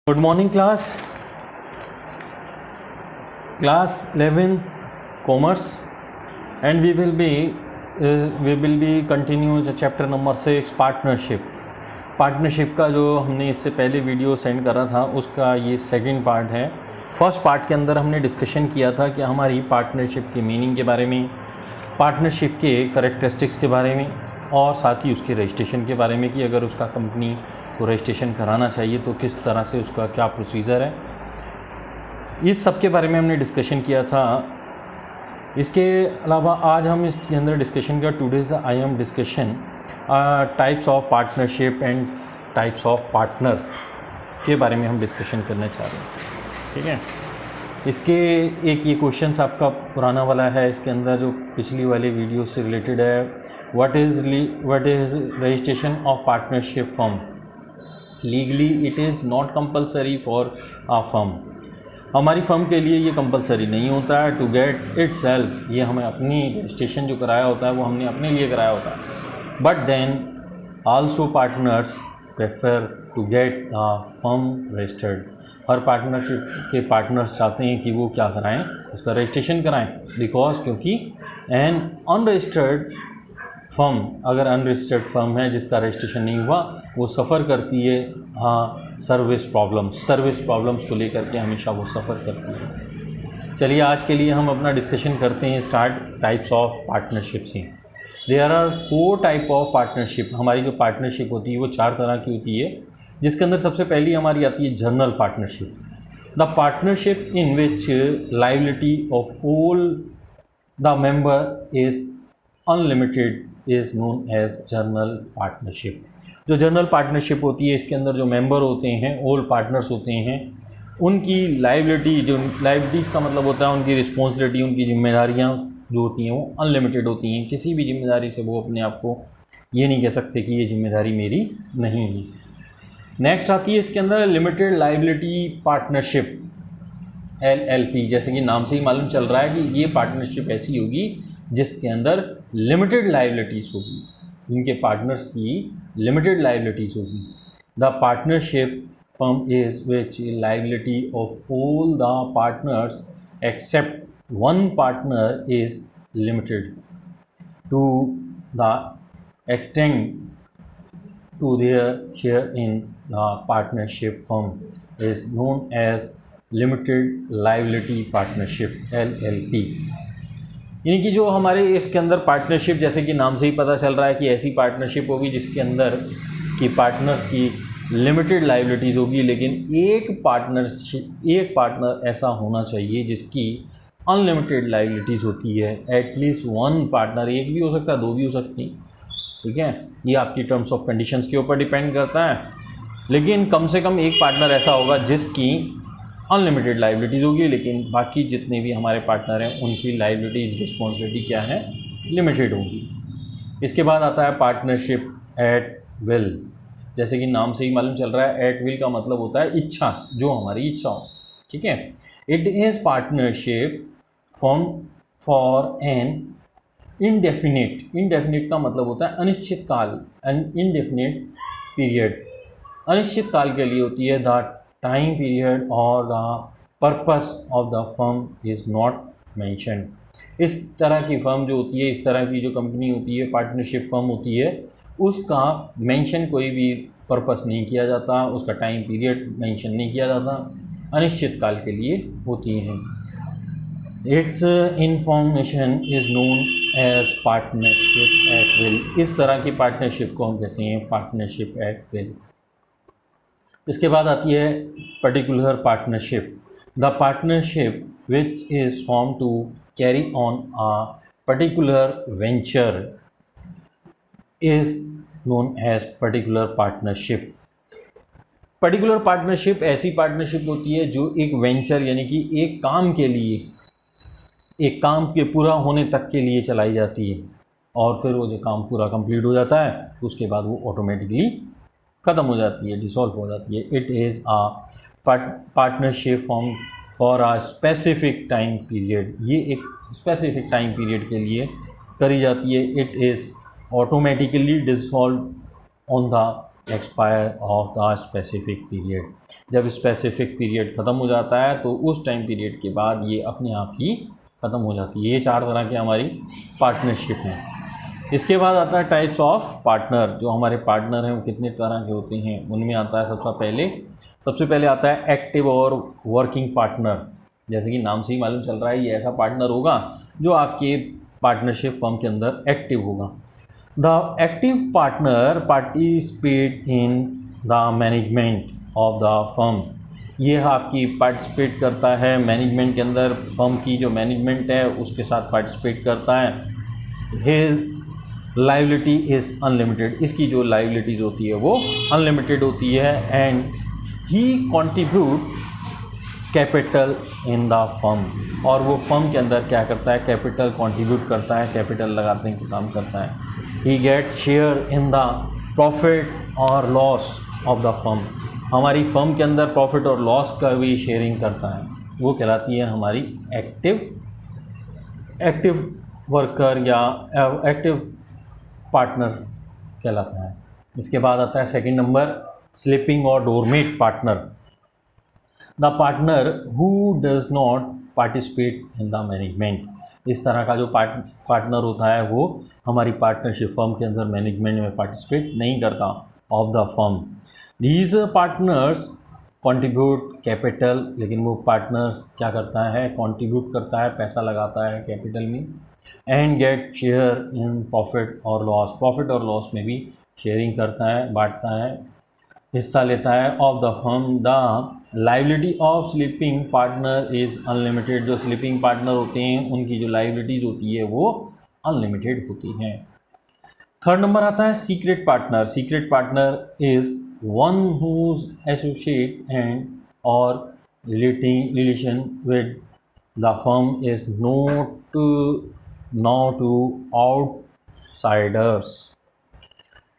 Good morning, class 11 commerce, and we will be continue the chapter number 6 partnership का जो हमने इससे पहले वीडियो सेंड करा था उसका ये सेकंड पार्ट है। फर्स्ट पार्ट के अंदर हमने डिस्कशन किया था कि हमारी पार्टनरशिप की मीनिंग के बारे में, पार्टनरशिप के करेक्टरिस्टिक्स के बारे में और साथ ही उसके रजिस्ट्रेशन के बारे में कि अगर उसका कंपनी को रजिस्ट्रेशन कराना चाहिए तो किस तरह से उसका क्या प्रोसीजर है, इस सब के बारे में हमने डिस्कशन किया था। इसके अलावा आज हम इसके अंदर डिस्कशन किया today's I am discussion types of partnership and types of partner के बारे में हम डिस्कशन करना चाह रहे हैं। ठीक है, इसके एक ये क्वेश्चन आपका पुराना वाला है, इसके अंदर जो पिछली वाली वीडियो से रिलेटेड है, what is registration of partnership firm. Legally it is not compulsory for uh firm, हमारी फर्म के लिए ये कंपलसरी नहीं होता है। टू गेट इट सेल्फ, ये हमें अपनी रजिस्ट्रेशन जो कराया होता है वो हमने अपने लिए कराया होता है। But then also partners prefer to get the firm registered. हर पार्टनरशिप के पार्टनर्स चाहते हैं कि वो क्या कराएं, उसका रजिस्ट्रेशन कराएं, बिकॉज क्योंकि एन अनरजिस्टर्ड फर्म, अगर अनरजिस्टर्ड फर्म है जिसका रजिस्ट्रेशन नहीं हुआ, वो सफ़र करती है सर्विस प्रॉब्लम्स को लेकर के हमेशा वो सफ़र करती है। चलिए आज के लिए हम अपना डिस्कशन करते हैं स्टार्ट टाइप्स ऑफ पार्टनरशिप से। There are 4 type of partnership. हमारी जो पार्टनरशिप होती है वो 4 तरह की होती है, जिसके अंदर सबसे पहली हमारी आती है general partnership. The partnership in which liability of all the member is unlimited is known as general partnership. जो जनरल पार्टनरशिप होती है इसके अंदर जो मेंबर होते हैं, ऑल पार्टनर्स होते हैं, उनकी लायबिलिटी, जो लायबिलिटीज़ का मतलब होता है उनकी रिस्पॉन्सिबिलिटी, उनकी जिम्मेदारियाँ जो होती हैं वो अनलिमिटेड होती हैं। किसी भी जिम्मेदारी से वो अपने आप को ये नहीं कह सकते कि ये जिम्मेदारी मेरी नहीं है। नेक्स्ट आती है इसके अंदर लिमिटेड लायबिलिटी पार्टनरशिप, LLP। जैसे कि नाम से ही मालूम चल रहा है कि ये पार्टनरशिप ऐसी होगी जिसके अंदर लिमिटेड लायबिलिटीज़ होगी, इनके पार्टनर्स की लिमिटेड लायबिलिटीज़ होगी। The partnership firm is which liability of all the partners except one partner is limited to the extent to their share in the partnership firm is known as limited liability partnership, LLP। यानी कि जो हमारे इसके अंदर partnership, जैसे कि नाम से ही पता चल रहा है कि ऐसी पार्टनरशिप होगी जिसके अंदर की पार्टनर्स की लिमिटेड लायबिलिटीज़ होगी, लेकिन एक पार्टनर ऐसा होना चाहिए जिसकी अनलिमिटेड लायबिलिटीज़ होती है। एटलीस्ट वन पार्टनर, एक भी हो सकता है, 2 भी हो सकती हैं, ठीक है, ये आपकी टर्म्स ऑफ कंडीशंस के ऊपर डिपेंड करता है, लेकिन कम से कम एक पार्टनर ऐसा होगा जिसकी अनलिमिटेड लायबिलिटीज़ होगी, लेकिन बाकी जितने भी हमारे पार्टनर हैं उनकी लायबिलिटीज़, रिस्पॉन्सिबिलिटी क्या है, लिमिटेड होगी। इसके बाद आता है पार्टनरशिप एट विल। जैसे कि नाम से ही मालूम चल रहा है, एट विल का मतलब होता है इच्छा, जो हमारी इच्छा हो, ठीक है। It is partnership form for an indefinite का मतलब होता है अनिश्चित काल, एन इंडेफिनिट पीरियड, अनिश्चित काल के लिए होती है। द टाइम पीरियड और the purpose of the firm is not mentioned. इस तरह की फर्म जो होती है, इस तरह की जो कंपनी होती है, पार्टनरशिप फर्म होती है, उसका मेंशन कोई भी पर्पस नहीं किया जाता, उसका टाइम पीरियड मेंशन नहीं किया जाता, अनिश्चित काल के लिए होती हैं। Its information is known as partnership at will. इस तरह की पार्टनरशिप को हम कहते हैं पार्टनरशिप एट विल। इसके बाद आती है particular partnership. The partnership which is form to carry on a particular venture is known as particular partnership. Particular partnership ऐसी पार्टनरशिप होती है जो एक वेंचर, यानी कि एक काम के लिए, एक काम के पूरा होने तक के लिए चलाई जाती है, और फिर वो जो काम पूरा कंप्लीट हो जाता है उसके बाद वो ऑटोमेटिकली ख़त्म हो जाती है, डिसॉल्व हो जाती है। It is a partnership form for a specific time period. ये एक स्पेसिफिक टाइम पीरियड के लिए करी जाती है। It is automatically dissolve on the expire of the specific period. जब स्पेसिफिक पीरियड ख़त्म हो जाता है तो उस टाइम पीरियड के बाद ये अपने आप ही ख़त्म हो जाती है। ये 4 तरह की हमारी पार्टनरशिप हैं। इसके बाद आता है टाइप्स ऑफ पार्टनर। जो हमारे पार्टनर हैं वो कितने तरह के होते हैं, उनमें आता है सबसे पहले आता है एक्टिव और वर्किंग पार्टनर। जैसे कि नाम से ही मालूम चल रहा है, ये ऐसा पार्टनर होगा जो आपके पार्टनरशिप फर्म के अंदर एक्टिव होगा। The active partner participate in the management of the firm. ये आपकी पार्टिसिपेट करता है मैनेजमेंट के अंदर, फर्म की जो मैनेजमेंट है उसके साथ पार्टिसिपेट करता है। His liability is unlimited. इसकी जो लाइबिलिटीज़ होती है वो अनलिमिटेड होती है। And he contribute capital in the firm. और वो फर्म के अंदर क्या करता है, कैपिटल कंट्रीब्यूट करता है, कैपिटल लगाने का काम करता है। He get share in the profit और लॉस ऑफ द फर्म। हमारी फर्म के अंदर प्रॉफिट और लॉस का भी शेयरिंग करता है। वो कहलाती है हमारी एक्टिव वर्कर या एक्टिव पार्टनर्स कहलाता है। इसके बाद आता है सेकंड नंबर स्लीपिंग और doormat partner. The partner who does not participate in the management. इस तरह का जो पार्टनर होता है वो हमारी पार्टनरशिप फर्म के अंदर मैनेजमेंट में पार्टिसिपेट नहीं करता of the firm. These partners contribute capital. लेकिन वो पार्टनर्स क्या करता है, कंट्रीब्यूट करता है, पैसा लगाता है कैपिटल में। And get share in profit और लॉस। प्रॉफिट और लॉस में भी शेयरिंग करता है, बांटता है, हिस्सा लेता है of the firm. The liability of sleeping partner is unlimited. जो स्लीपिंग पार्टनर होते हैं उनकी जो लाइबिलिटीज़ होती है वो अनलिमिटेड होती हैं। थर्ड नंबर आता है secret partner. Secret partner is one whose associate and और relation with the firm is not to outsiders.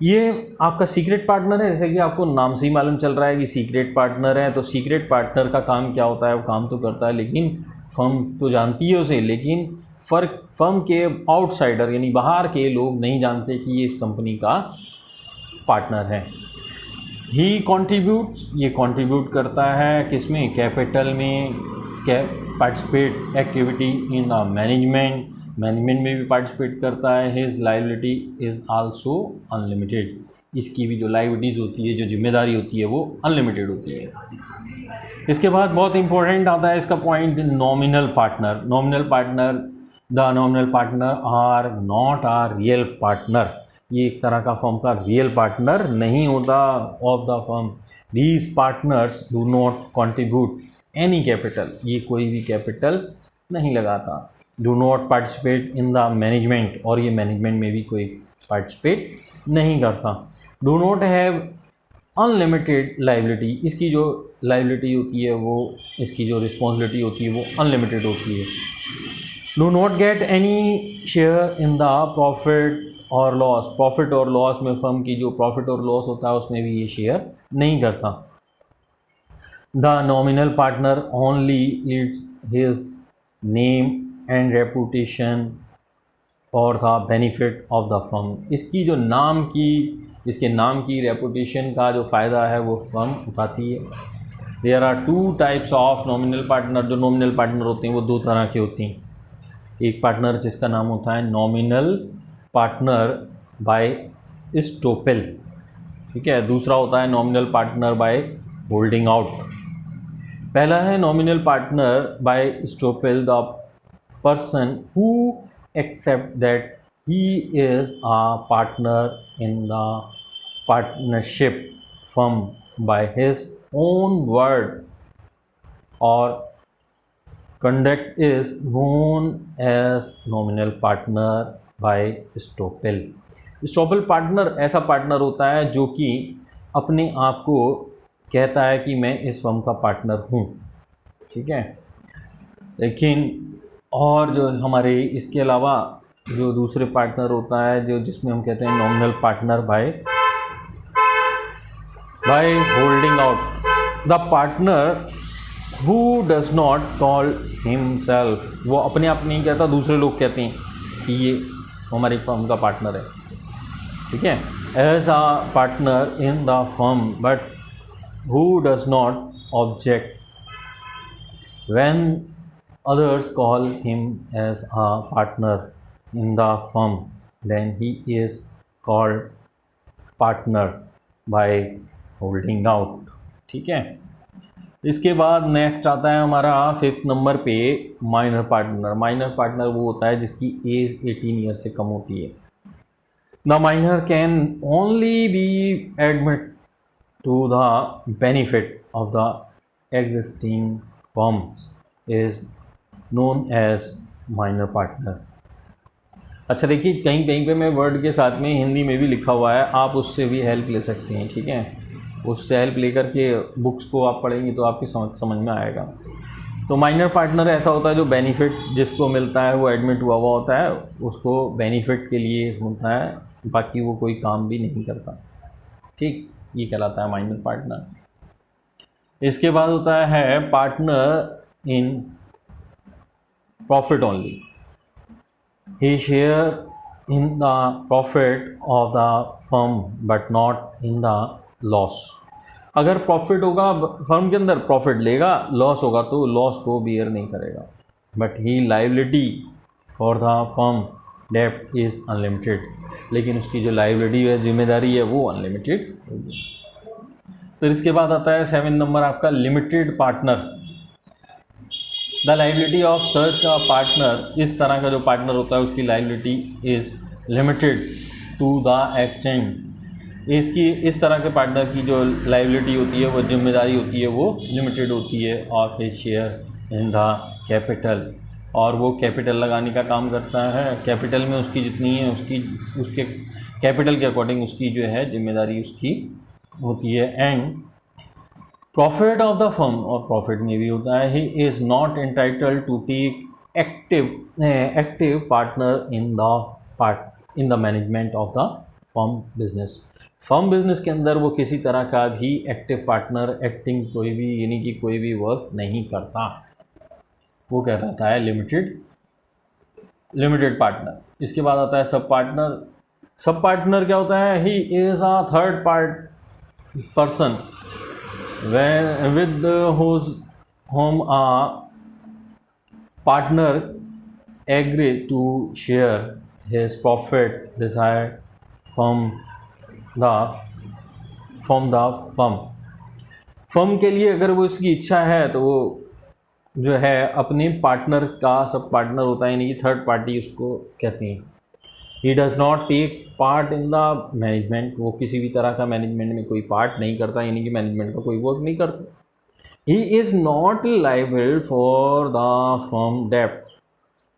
ये आपका सीक्रेट पार्टनर है। जैसे कि आपको नाम से ही मालूम चल रहा है कि सीक्रेट पार्टनर है, तो सीक्रेट पार्टनर का काम क्या होता है, वो काम तो करता है लेकिन फर्म तो जानती है उसे, लेकिन फर्म के आउटसाइडर यानी बाहर के लोग नहीं जानते कि ये इस कंपनी का पार्टनर है। ही कॉन्ट्रीब्यूट्स, ये कॉन्ट्रीब्यूट करता है किसमें, कैपिटल में, participate activity in the management में भी पार्टिसिपेट करता है। His liability is also unlimited. इसकी भी जो लाइबिलिटीज़ होती है, जो जिम्मेदारी होती है वो अनलिमिटेड होती है। इसके बाद बहुत इंपॉर्टेंट आता है इसका point nominal partner. Nominal partner, the nominal partner are not a real partner. ये एक तरह का फर्म का रियल पार्टनर नहीं होता of the firm. These partners do not contribute any capital. ये कोई भी कैपिटल नहीं लगाता। Do not participate in the management, और ये मैनेजमेंट में भी कोई पार्टिसिपेट नहीं करता। Do not have unlimited liability. इसकी जो लाइबिलिटी होती है वो, इसकी जो रिस्पॉन्सिबिलिटी होती है वो अनलिमिटेड होती है। Do not get any share in the profit और लॉस। प्रॉफिट और लॉस में फर्म की जो प्रॉफिट और लॉस होता है उसमें भी ये शेयर नहीं करता। The nominal partner only Leeds his name and reputation for the benefit of the firm. इसकी जो इसके नाम की रेपुटेशन का जो फ़ायदा है वो फर्म उठाती है। There are two types of nominal partner. जो नॉमिनल पार्टनर होते हैं वो 2 तरह के होते हैं। एक पार्टनर जिसका नाम होता है नॉमिनल पार्टनर बाय स्टॉपेल, ठीक है। दूसरा होता है nominal partner by holding out. पहला है nominal partner by estoppel, the person who accept that he is a partner in the partnership firm by his own word or conduct is known as nominal partner by Stoppel। Stoppel partner ऐसा partner होता है जो कि अपने आप को कहता है कि मैं इस फर्म का पार्टनर हूँ, ठीक है। लेकिन और जो हमारे इसके अलावा जो दूसरे पार्टनर होता है जो जिसमें हम कहते हैं nominal partner by holding out, the partner who does not call himself. वो अपने आप नहीं कहता, दूसरे लोग कहते हैं कि ये हमारी फर्म का पार्टनर है, ठीक है। as a partner in the firm but who does not object when others call him as a partner in the firm, then he is called partner by holding out। ठीक है, इसके बाद next आता है हमारा 5th नंबर पे minor partner. Minor partner वो होता है जिसकी एज 18 ईयर से कम होती है। The minor can only be admit to the benefit of the existing firms is known as minor partner. अच्छा देखिए, कहीं कहीं पे मैं वर्ड के साथ में हिंदी में भी लिखा हुआ है, आप उससे भी हेल्प ले सकते हैं। ठीक है, उससे हेल्प लेकर के बुक्स को आप पढ़ेंगे तो आपकी समझ में आएगा। तो माइनर पार्टनर ऐसा होता है जो बेनिफिट जिसको मिलता है वो एडमिट हुआ हुआ होता है, उसको बेनिफिट के लिए होता है, बाकी वो कोई काम भी नहीं करता। ठीक, ये कहलाता है माइनर पार्टनर। इसके बाद होता है partner in profit only. He share in the profit of the firm but not in the loss. अगर प्रॉफिट होगा फर्म के अंदर प्रॉफिट लेगा, लॉस होगा तो लॉस को बियर नहीं करेगा। But he liability for the firm डेप्ट इज़ अनलिमिटेड, लेकिन उसकी जो लाइबिलिटी है, जिम्मेदारी है, वो अनलिमिटेड होगी। फिर इसके बाद आता है 7 नंबर आपका limited partner. The liability of such a partner, इस तरह का जो पार्टनर होता है उसकी liability is limited to the extent, इसकी इस तरह के पार्टनर की जो लाइबिलिटी होती है, वो जिम्मेदारी होती है, वो लिमिटेड होती है of his share in the capital, और वो कैपिटल लगाने का काम करता है। कैपिटल में उसकी जितनी है उसके कैपिटल के अकॉर्डिंग उसकी जो है जिम्मेदारी उसकी होती है। And profit of the firm, और प्रॉफिट में भी होता है, he is not entitled to take active partner in the management of the firm business. Firm business के अंदर वो किसी तरह का भी एक्टिव पार्टनर, एक्टिंग कोई भी, यानी कि कोई भी वर्क नहीं करता, वो कहलाता है लिमिटेड पार्टनर। इसके बाद आता है सब पार्टनर। सब पार्टनर क्या होता है? He is a third person with whom a partner agree to share his profit desired from the firm के लिए अगर वो इसकी इच्छा है तो वो जो है अपने पार्टनर का सब पार्टनर होता है, यानी कि थर्ड पार्टी उसको कहते हैं। He does not take part in the management, वो किसी भी तरह का मैनेजमेंट में कोई पार्ट नहीं करता, यानी कि मैनेजमेंट का कोई वर्क नहीं करता। He is not liable for the firm डेप्ट,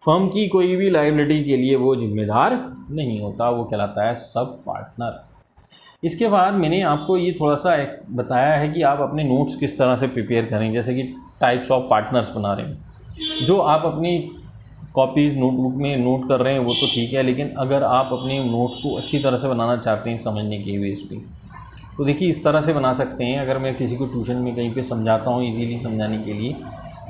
फर्म की कोई भी लाइबिलिटी के लिए वो जिम्मेदार नहीं होता, वो कहलाता है सब पार्टनर। इसके बाद मैंने आपको ये थोड़ा सा बताया है कि आप अपने नोट्स किस तरह से प्रिपेयर करें, जैसे कि टाइप्स ऑफ पार्टनर्स बना रहे हैं। जो आप अपनी कॉपीज़ नोटबुक में नोट कर रहे हैं वो तो ठीक है, लेकिन अगर आप अपने नोट्स को अच्छी तरह से बनाना चाहते हैं समझने के बेस पे, तो देखिए इस तरह से बना सकते हैं। अगर मैं किसी को ट्यूशन में कहीं पे समझाता हूँ इजीली समझाने के लिए,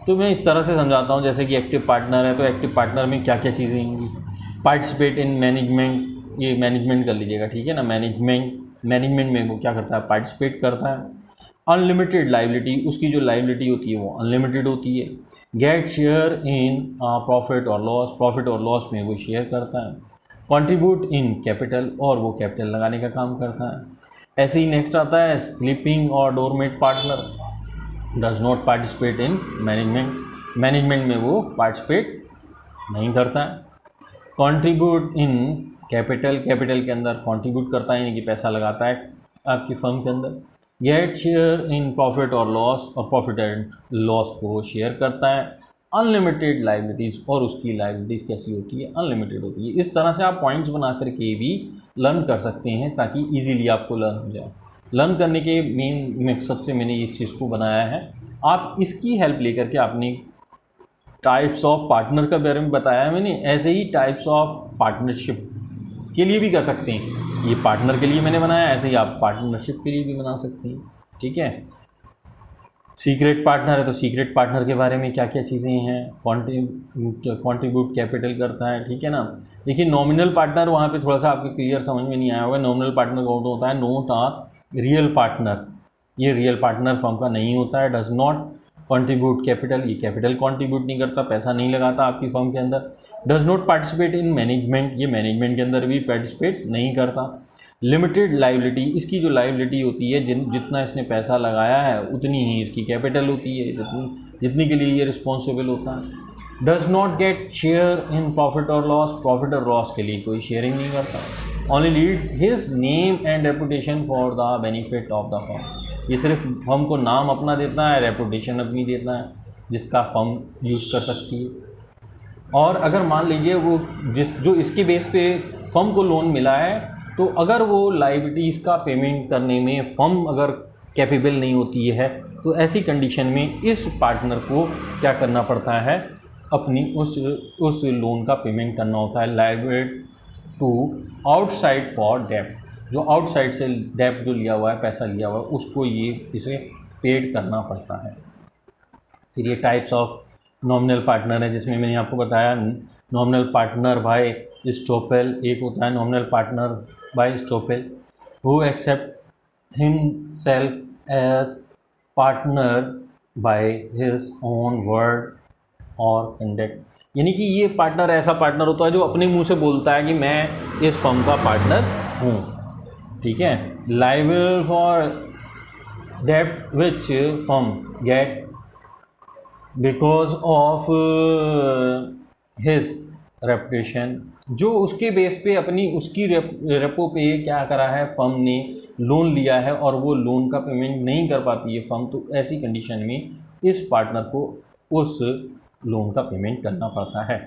तो मैं इस तरह से समझाता हूँ, जैसे कि एक्टिव पार्टनर है तो एक्टिव पार्टनर में क्या क्या चीज़ें होंगी। पार्टिसिपेट इन मैनेजमेंट, ये मैनेजमेंट कर लीजिएगा, ठीक है ना। मैनेजमेंट में वो क्या करता है? पार्टिसिपेट करता है। अनलिमिटेड लाइबिलिटी, उसकी जो लाइबिलिटी होती है वो अनलिमिटेड होती है। गेट शेयर इन प्रॉफिट और लॉस, प्रॉफिट और लॉस में वो शेयर करता है। कंट्रीब्यूट इन कैपिटल, और वो कैपिटल लगाने का काम करता है। ऐसे ही नेक्स्ट आता है स्लीपिंग और doormat partner, does not participate in management, management में वो पार्टिसिपेट नहीं करता है। कंट्रीब्यूट इन कैपिटल, कैपिटल के अंदर कंट्रीब्यूट करता है, यानी कि पैसा लगाता है आपकी फर्म के अंदर। गेट शेयर इन प्रॉफिट और लॉस, और प्रॉफिट एंड लॉस को शेयर करता है। अनलिमिटेड लाइबिलिटीज़, और उसकी लाइबिलिटीज़ कैसी होती है? अनलिमिटेड होती है। इस तरह से आप पॉइंट्स बना करके भी लर्न कर सकते हैं ताकि इजीली आपको लर्न हो जाए। लर्न करने के मेन मकसद से मैंने इस चीज़ को बनाया है। आप इसकी हेल्प लेकर के आपने टाइप्स ऑफ पार्टनर का बारे में बताया है मैंने, ऐसे ही टाइप्स ऑफ पार्टनरशिप के लिए भी कर सकते हैं। ये पार्टनर के लिए मैंने बनाया, ऐसे ही आप पार्टनरशिप के लिए भी बना सकते हैं, ठीक है। सीक्रेट पार्टनर है तो सीक्रेट पार्टनर के बारे में क्या क्या चीज़ें हैं, कॉन्ट्रीब्यूट कैपिटल करता है, ठीक है ना। देखिए नॉमिनल पार्टनर वहाँ पे थोड़ा सा आपको क्लियर समझ में नहीं आया होगा। नॉमिनल पार्टनर कौन होता है, नोट आ रियल पार्टनर, ये रियल पार्टनर फर्म का नहीं होता है। डज नॉट कंट्रीब्यूट कैपिटल, ये कैपिटल कंट्रीब्यूट नहीं करता, पैसा नहीं लगाता आपकी फर्म के अंदर। Does not participate in management, ये मैनेजमेंट के अंदर भी पार्टिसिपेट नहीं करता। लिमिटेड लाइबिलिटी, इसकी जो लाइबिलिटी होती है जितना इसने पैसा लगाया है उतनी ही इसकी कैपिटल होती है, जितनी के लिए ये रिस्पॉन्सिबल होता है। Does not get share in profit और लॉस, प्रॉफिट और लॉस के लिए कोई शेयरिंग नहीं करता। Only lead his name and reputation for the benefit of the firm, ये सिर्फ फर्म को नाम अपना देता है, रेपुटेशन अपनी देता है जिसका फर्म यूज़ कर सकती है। और अगर मान लीजिए वो जो इसके बेस पे फर्म को लोन मिला है, तो अगर वो लाइबिलिटीज़ का पेमेंट करने में फर्म अगर कैपेबल नहीं होती है, तो ऐसी कंडीशन में इस पार्टनर को क्या करना पड़ता है, अपनी उस लोन का पेमेंट करना होता है। लाइबिलिटी टू आउटसाइड फॉर डेब्ट, जो आउटसाइड से डेब्ट जो लिया हुआ है, पैसा लिया हुआ है, उसको इसे पेड करना पड़ता है। फिर ये टाइप्स ऑफ नॉमिनल पार्टनर है, जिसमें मैंने आपको बताया नॉमिनल पार्टनर बाय स्टॉपेल, एक होता है nominal partner by estoppel who accept himself as partner by his own word और कंडक्ट, यानी कि ये पार्टनर ऐसा पार्टनर होता है जो अपने मुंह से बोलता है कि मैं इस फर्म का पार्टनर हूँ, ठीक है। लायबल फॉर डेब्ट which firm get because of his reputation, जो उसके बेस पे अपनी उसकी रेपो पे क्या करा है, फर्म ने लोन लिया है और वो लोन का पेमेंट नहीं कर पाती है फर्म, तो ऐसी कंडीशन में इस पार्टनर को उस लोन का पेमेंट करना पड़ता है।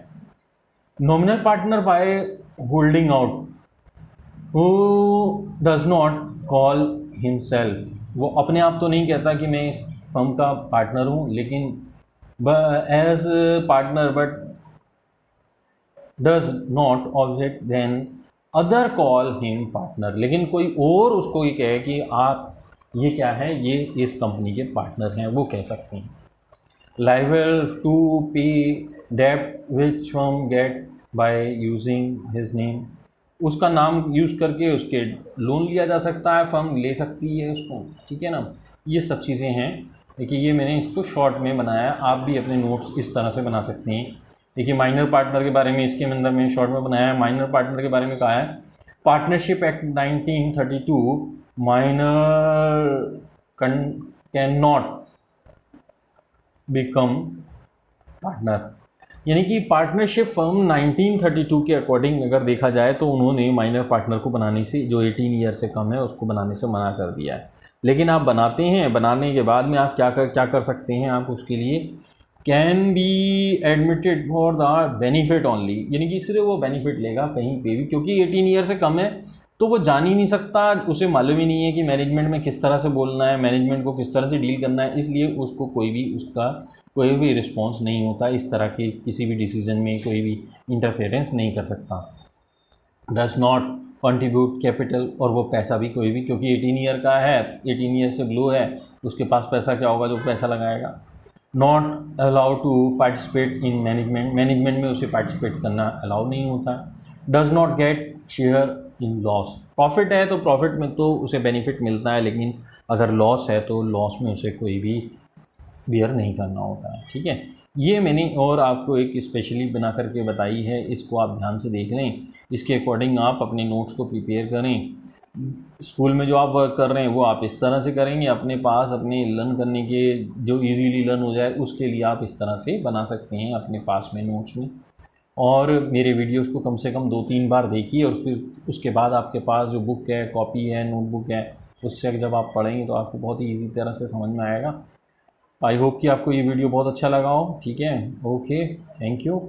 Nominal partner by holding out, who does not call himself, वो अपने आप तो नहीं कहता कि मैं इस फर्म का पार्टनर हूँ, लेकिन as partner but does not object then other call him partner, लेकिन कोई और उसको ये कहे कि आप ये क्या है, ये इस कंपनी के पार्टनर हैं, वो कह सकते हैं। लायबल टू पे डेब्ट which firm get by using his name, उसका नाम यूज़ करके उसके लोन लिया जा सकता है, फर्म ले सकती है उसको, ठीक है ना। ये सब चीज़ें हैं। देखिए ये मैंने इसको शॉर्ट में बनाया, आप भी अपने नोट्स इस तरह से बना सकते हैं। देखिए माइनर पार्टनर के बारे में इसके अंदर मैंने शॉर्ट में बनाया है। माइनर पार्टनर के बारे में कहा है, partnership act 1932 minor can not become partner, यानी कि पार्टनरशिप फर्म 1932 के अकॉर्डिंग अगर देखा जाए तो उन्होंने माइनर पार्टनर को बनाने से, जो 18 ईयर से कम है, उसको बनाने से मना कर दिया है। लेकिन आप बनाते हैं, बनाने के बाद में आप क्या कर सकते हैं, आप उसके लिए can be admitted for the benefit only, यानी कि सिर्फ वो बेनिफिट लेगा कहीं पे भी, क्योंकि 18 ईयर से कम है तो वो जान ही नहीं सकता, उसे मालूम ही नहीं है कि मैनेजमेंट में किस तरह से बोलना है, मैनेजमेंट को किस तरह से डील करना है, इसलिए उसको कोई भी रिस्पॉन्स नहीं होता, इस तरह के किसी भी डिसीजन में कोई भी इंटरफेरेंस नहीं कर सकता। डज नॉट कंट्रीब्यूट कैपिटल, और वो पैसा भी कोई भी, क्योंकि 18 ईयर का है, 18 ईयर से बिलो है, उसके पास पैसा क्या होगा जो पैसा लगाएगा। Not allow to participate in management, management में उसे पार्टिसिपेट करना अलाउ नहीं होता। Does not get share in loss, profit है तो प्रॉफिट में तो उसे बेनिफिट मिलता है, लेकिन अगर लॉस है तो लॉस में उसे कोई भी बियर नहीं करना होता है, ठीक है। ये मैंने और आपको एक स्पेशली बना करके बताई है, इसको आप ध्यान से देख लें, इसके अकॉर्डिंग आप अपने नोट्स को प्रिपेयर करें। स्कूल में जो आप वर्क कर रहे हैं वो आप इस तरह से करेंगे, अपने पास अपने लर्न करने के जो इजीली लर्न हो जाए उसके लिए आप इस तरह से बना सकते हैं अपने पास में नोट्स में। और मेरे वीडियोस को कम से कम 2-3 बार देखिए, और उसके बाद आपके पास जो बुक है, कॉपी है, नोटबुक है, उससे जब आप पढ़ेंगे तो आपको बहुत ही ईजी तरह से समझ में आएगा। आई होप कि आपको ये वीडियो बहुत अच्छा लगा हो, ठीक है। Okay, thank you.